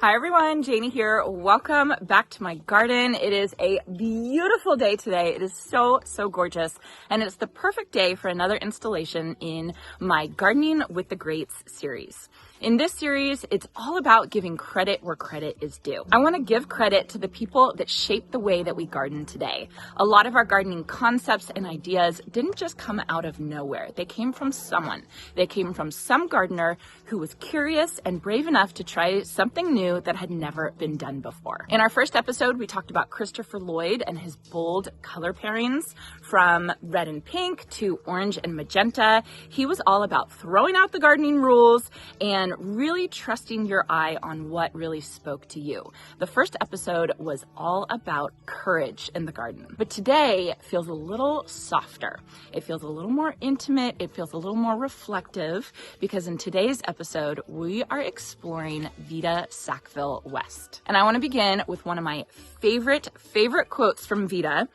Hi everyone, Janie here. Welcome back to my garden. It is a beautiful day today. It is so gorgeous, and it's the perfect day for another installation in my Gardening with the Greats series. In this series, it's all about giving credit where credit is due. I want to give credit to the people that shaped the way that we garden today. A lot of our gardening concepts and ideas didn't just come out of nowhere. They came from someone. They came from some gardener who was curious and brave enough to try something new that had never been done before. In our first episode, we talked about Christopher Lloyd and his bold color pairings from red and pink to orange and magenta. He was all about throwing out the gardening rules and really trusting your eye on what really spoke to you. The first episode was all about courage in the garden, but today feels a little softer. It feels a little more intimate. It feels a little more reflective because in today's episode, we are exploring Vita Sackville-West. And I want to begin with one of my favorite quotes from Vita.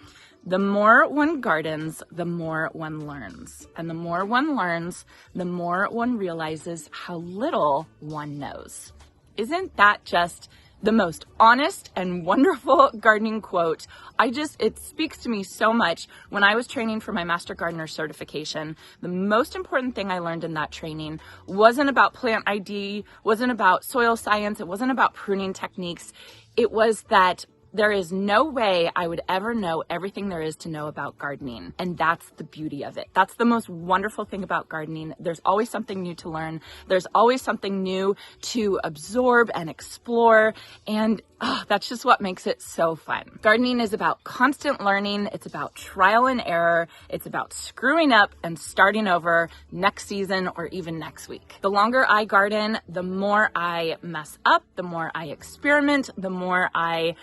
The more one gardens, the more one learns. And the more one learns, the more one realizes how little one knows. Isn't that just the most honest and wonderful gardening quote? It speaks to me so much. When I was training for my Master Gardener certification, the most important thing I learned in that training wasn't about plant ID, wasn't about soil science, it wasn't about pruning techniques. It was that there is no way I would ever know everything there is to know about gardening. And that's the beauty of it. That's the most wonderful thing about gardening. There's always something new to learn. There's always something new to absorb and explore. And that's just what makes it so fun. Gardening is about constant learning. It's about trial and error. It's about screwing up and starting over next season or even next week. The longer I garden, the more I mess up, the more I experiment, the more I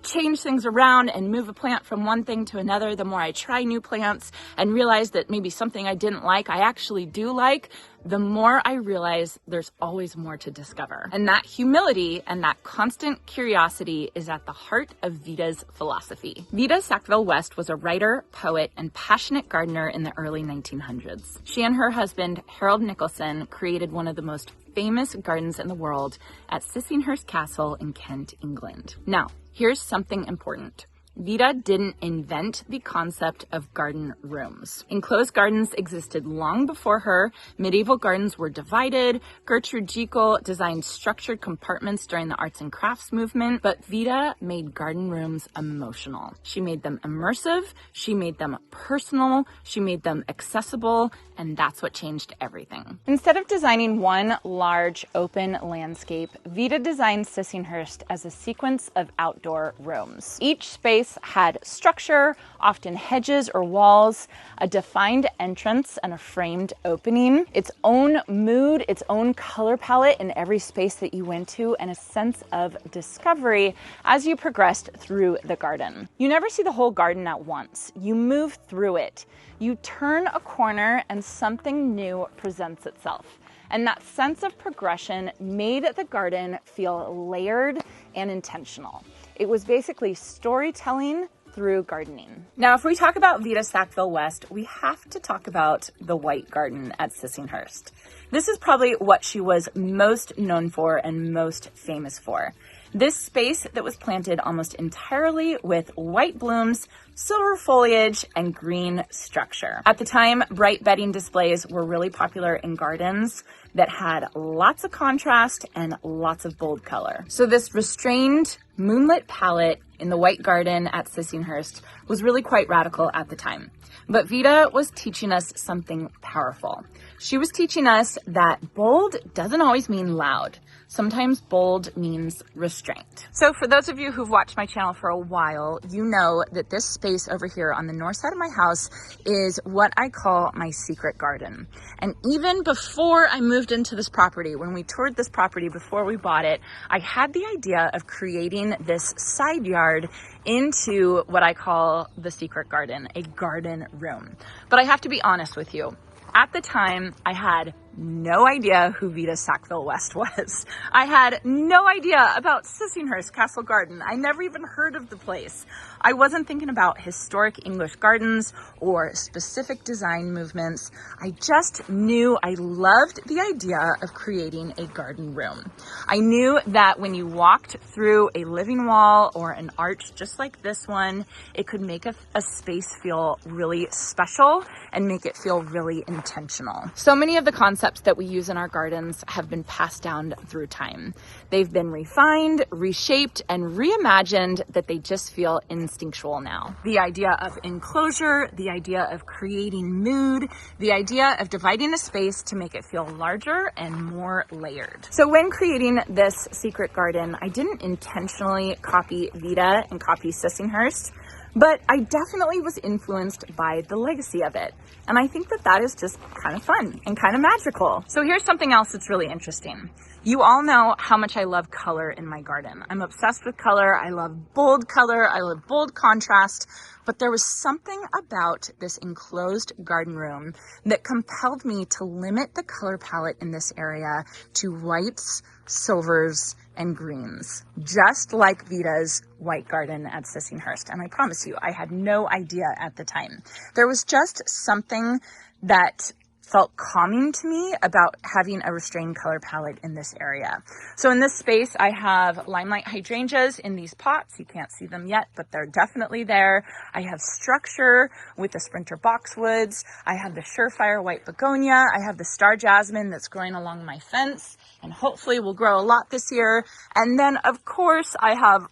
change things around and move a plant from one thing to another, the more I try new plants and realize that maybe something I didn't like, I actually do like, the more I realize there's always more to discover. And that humility and that constant curiosity is at the heart of Vita's philosophy. Vita Sackville-West was a writer, poet, and passionate gardener in the early 1900s. She and her husband, Harold Nicholson, created one of the most famous gardens in the world at Sissinghurst Castle in Kent, England. Now, here's something important. Vita didn't invent the concept of garden rooms. Enclosed gardens existed long before her. Medieval gardens were divided. Gertrude Jekyll designed structured compartments during the arts and crafts movement, but Vita made garden rooms emotional. She made them immersive. She made them personal. She made them accessible, and that's what changed everything. Instead of designing one large open landscape, Vita designed Sissinghurst as a sequence of outdoor rooms. Each space had structure, often hedges or walls, a defined entrance and a framed opening, its own mood, its own color palette in every space that you went to, and a sense of discovery as you progressed through the garden. You never see the whole garden at once. You move through it. You turn a corner and something new presents itself. And that sense of progression made the garden feel layered and intentional. It was basically storytelling through gardening. Now, if we talk about Vita Sackville-West, we have to talk about the White Garden at Sissinghurst. This is probably what she was most known for and most famous for. This space that was planted almost entirely with white blooms, silver foliage, and green structure. At the time, bright bedding displays were really popular in gardens that had lots of contrast and lots of bold color. So this restrained moonlit palette in the White Garden at Sissinghurst was really quite radical at the time. But Vita was teaching us something powerful. She was teaching us that bold doesn't always mean loud. Sometimes bold means restraint. So for those of you who've watched my channel for a while, you know that this space over here on the north side of my house is what I call my secret garden. And even before I moved into this property, when we toured this property before we bought it, I had the idea of creating this side yard into what I call the secret garden, a garden room. But I have to be honest with you. At the time, I had no idea who Vita Sackville-West was. I had no idea about Sissinghurst Castle Garden. I never even heard of the place. I wasn't thinking about historic English gardens or specific design movements. I just knew I loved the idea of creating a garden room. I knew that when you walked through a living wall or an arch just like this one, it could make a space feel really special and make it feel really intentional. So many of the concepts that we use in our gardens have been passed down through time. They've been refined, reshaped, and reimagined that they just feel instinctual now. The idea of enclosure, the idea of creating mood, the idea of dividing a space to make it feel larger and more layered. So when creating this secret garden, I didn't intentionally copy Vita and copy Sissinghurst, but I definitely was influenced by the legacy of it. And I think that that is just kind of fun and kind of magical. So here's something else that's really interesting. You all know how much I love color in my garden. I'm obsessed with color. I love bold color. I love bold contrast. But there was something about this enclosed garden room that compelled me to limit the color palette in this area to whites, silvers, and greens, just like Vita's white garden at Sissinghurst. And I promise you, I had no idea at the time. There was just something that felt calming to me about having a restrained color palette in this area. So in this space, I have limelight hydrangeas in these pots. You can't see them yet, but they're definitely there. I have structure with the sprinter boxwoods. I have the surefire white begonia. I have the star jasmine that's growing along my fence and hopefully will grow a lot this year. And then of course I have,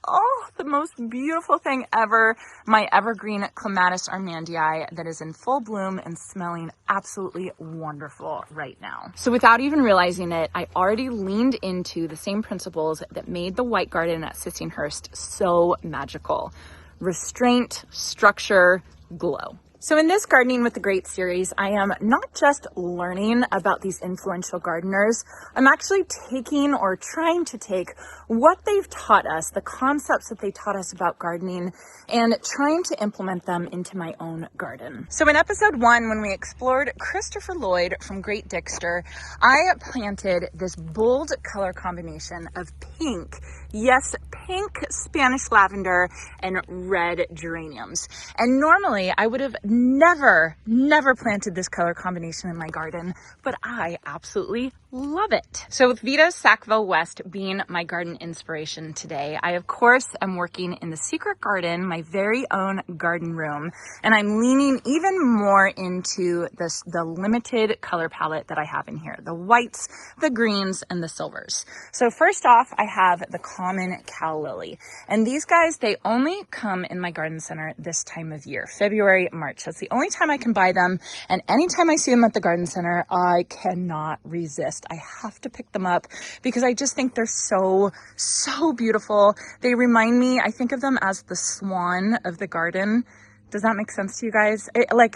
the most beautiful thing ever, my evergreen Clematis armandii that is in full bloom and smelling absolutely wonderful right now. So without even realizing it, I already leaned into the same principles that made the white garden at Sissinghurst so magical. Restraint, structure, glow. So in this Gardening with the Great series, I am not just learning about these influential gardeners, I'm actually taking or trying to take what they've taught us, the concepts that they taught us about gardening, and trying to implement them into my own garden. So in episode 1, when we explored Christopher Lloyd from Great Dixter, I planted this bold color combination of pink, yes, pink Spanish lavender and red geraniums. And normally I would have never planted this color combination in my garden, but I absolutely love it. So with Vita Sackville-West being my garden inspiration today, I of course am working in the secret garden, my very own garden room, and I'm leaning even more into the limited color palette that I have in here, the whites, the greens, and the silvers. So first off, I have the common cow lily, and these guys, they only come in my garden center this time of year, February, March. That's the only time I can buy them, and anytime I see them at the garden center, I cannot resist. I have to pick them up because I just think they're so beautiful. They remind me, I think of them as the swan of the garden. Does that make sense to you guys?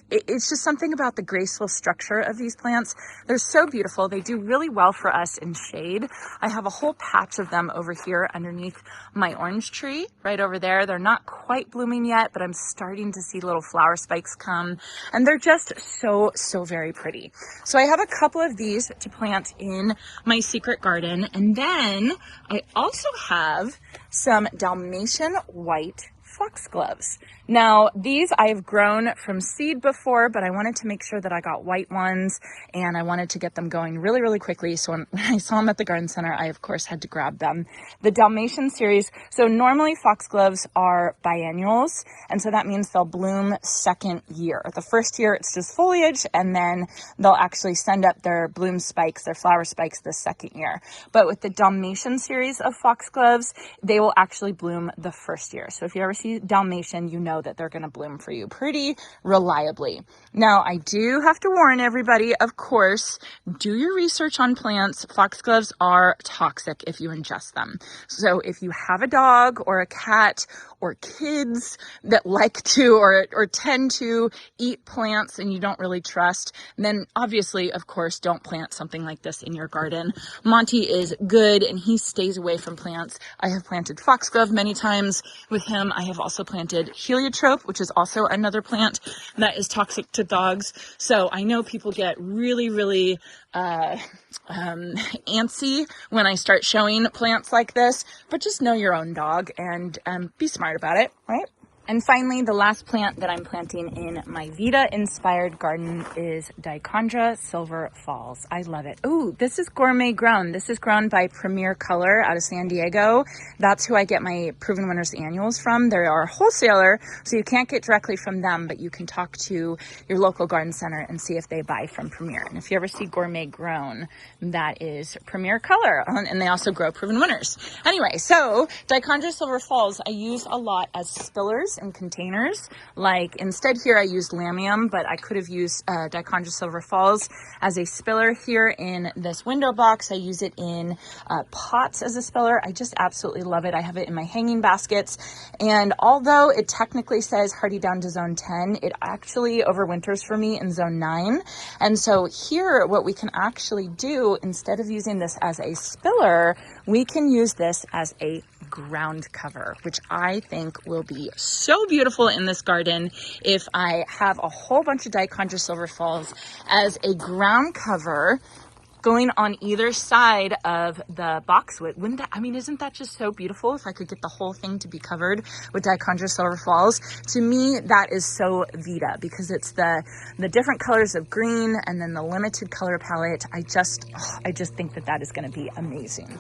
It's just something about the graceful structure of these plants. They're so beautiful. They do really well for us in shade. I have a whole patch of them over here underneath my orange tree right over there. They're not quite blooming yet, but I'm starting to see little flower spikes come, and they're just so very pretty. So I have a couple of these to plant in my secret garden, and then I also have some Dalmatian white foxgloves. Now, these I've grown from seed before, but I wanted to make sure that I got white ones, and I wanted to get them going really quickly. So when I saw them at the garden center, I of course had to grab them. The Dalmatian series, so normally foxgloves are biennials, and so that means they'll bloom second year. The first year it's just foliage, and then they'll actually send up their bloom spikes, their flower spikes the second year. But with the Dalmatian series of foxgloves, they will actually bloom the first year. So if you ever see Dalmatian, you know that they're going to bloom for you pretty reliably. Now, I do have to warn everybody, of course, do your research on plants. Foxgloves are toxic if you ingest them. So if you have a dog or a cat or kids that like to or tend to eat plants and you don't really trust, then obviously, of course, don't plant something like this in your garden. Monty is good and he stays away from plants. I have planted foxglove many times with him. I have also planted heliotrope, which is also another plant that is toxic to dogs. So I know people get really, really antsy when I start showing plants like this, but just know your own dog and be smart about it, right? And finally, the last plant that I'm planting in my Vita-inspired garden is Dichondra Silver Falls. I love it. Ooh, this is gourmet grown. This is grown by Premier Color out of San Diego. That's who I get my Proven Winners annuals from. They are a wholesaler, so you can't get directly from them, but you can talk to your local garden center and see if they buy from Premier. And if you ever see gourmet grown, that is Premier Color. And they also grow Proven Winners. Anyway, so Dichondra Silver Falls, I use a lot as spillers and containers. Like instead here I used lamium, but I could have used Dichondra Silver Falls as a spiller here in this window box. I use it in pots as a spiller. I just absolutely love it. I have it in my hanging baskets, and although it technically says hardy down to zone 10, it actually overwinters for me in zone 9. And so here what we can actually do, instead of using this as a spiller, we can use this as a ground cover, which I think will be so beautiful in this garden if I have a whole bunch of Dichondra Silver Falls as a ground cover going on either side of the boxwood. Wouldn't that, I mean, isn't that just so beautiful if I could get the whole thing to be covered with Dichondra Silver Falls? To me, that is so Vita, because it's the different colors of green and then the limited color palette. I just think that is going to be amazing.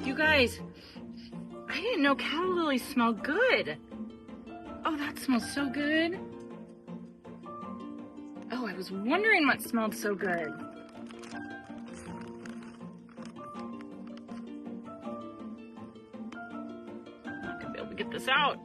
You guys, I didn't know calla lilies smell good. Oh, that smells so good. Oh, I was wondering what smelled so good. I'm not gonna be able to get this out.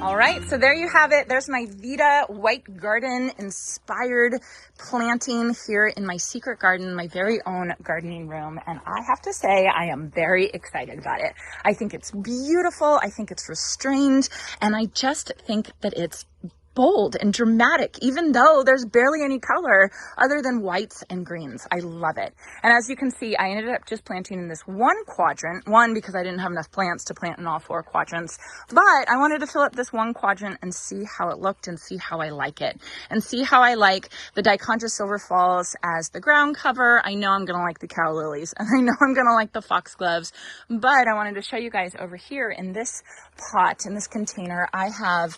All right, so there you have it. There's my Vita White Garden inspired planting here in my secret garden, my very own gardening room. And I have to say, I am very excited about it. I think it's beautiful. I think it's restrained. And I just think that it's bold and dramatic, even though there's barely any color other than whites and greens. I love it. And as you can see, I ended up just planting in this one quadrant, because I didn't have enough plants to plant in all 4 quadrants, but I wanted to fill up this one quadrant and see how it looked and see how I like it and see how I like the Dichondra Silver Falls as the ground cover. I know I'm going to like the calla lilies and I know I'm going to like the foxgloves, but I wanted to show you guys over here in this pot, in this container, I have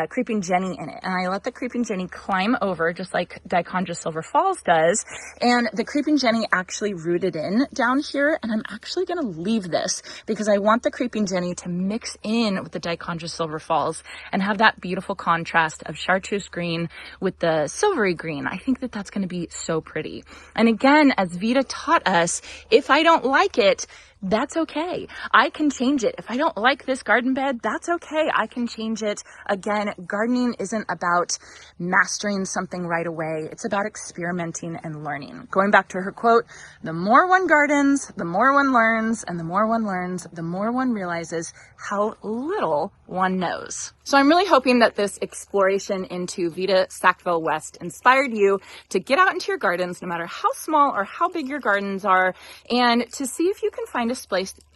Creeping Jenny in it. And I let the creeping Jenny climb over just like Dichondra Silver Falls does. And the creeping Jenny actually rooted in down here. And I'm actually going to leave this because I want the creeping Jenny to mix in with the Dichondra Silver Falls and have that beautiful contrast of chartreuse green with the silvery green. I think that that's going to be so pretty. And again, as Vita taught us, if I don't like it, that's okay. I can change it. If I don't like this garden bed, that's okay. I can change it. Again, gardening isn't about mastering something right away. It's about experimenting and learning. Going back to her quote, the more one gardens, the more one learns, and the more one learns, the more one realizes how little one knows. So I'm really hoping that this exploration into Vita Sackville-West inspired you to get out into your gardens, no matter how small or how big your gardens are, and to see if you can find a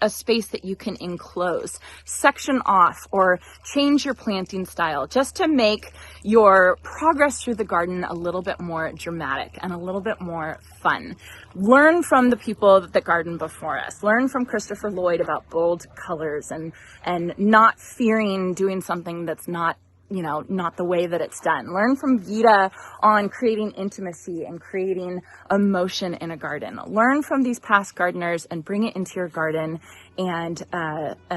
space that you can enclose, section off, or change your planting style just to make your progress through the garden a little bit more dramatic and a little bit more fun. Learn from the people that garden before us. Learn from Christopher Lloyd about bold colors and not fearing doing something that's not the way that it's done. Learn from Vita on creating intimacy and creating emotion in a garden. Learn from these past gardeners and bring it into your garden, and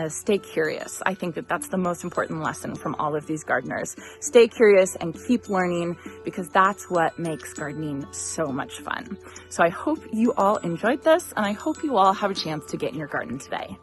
stay curious. I think that that's the most important lesson from all of these gardeners. Stay curious and keep learning, because that's what makes gardening so much fun. So I hope you all enjoyed this, and I hope you all have a chance to get in your garden today.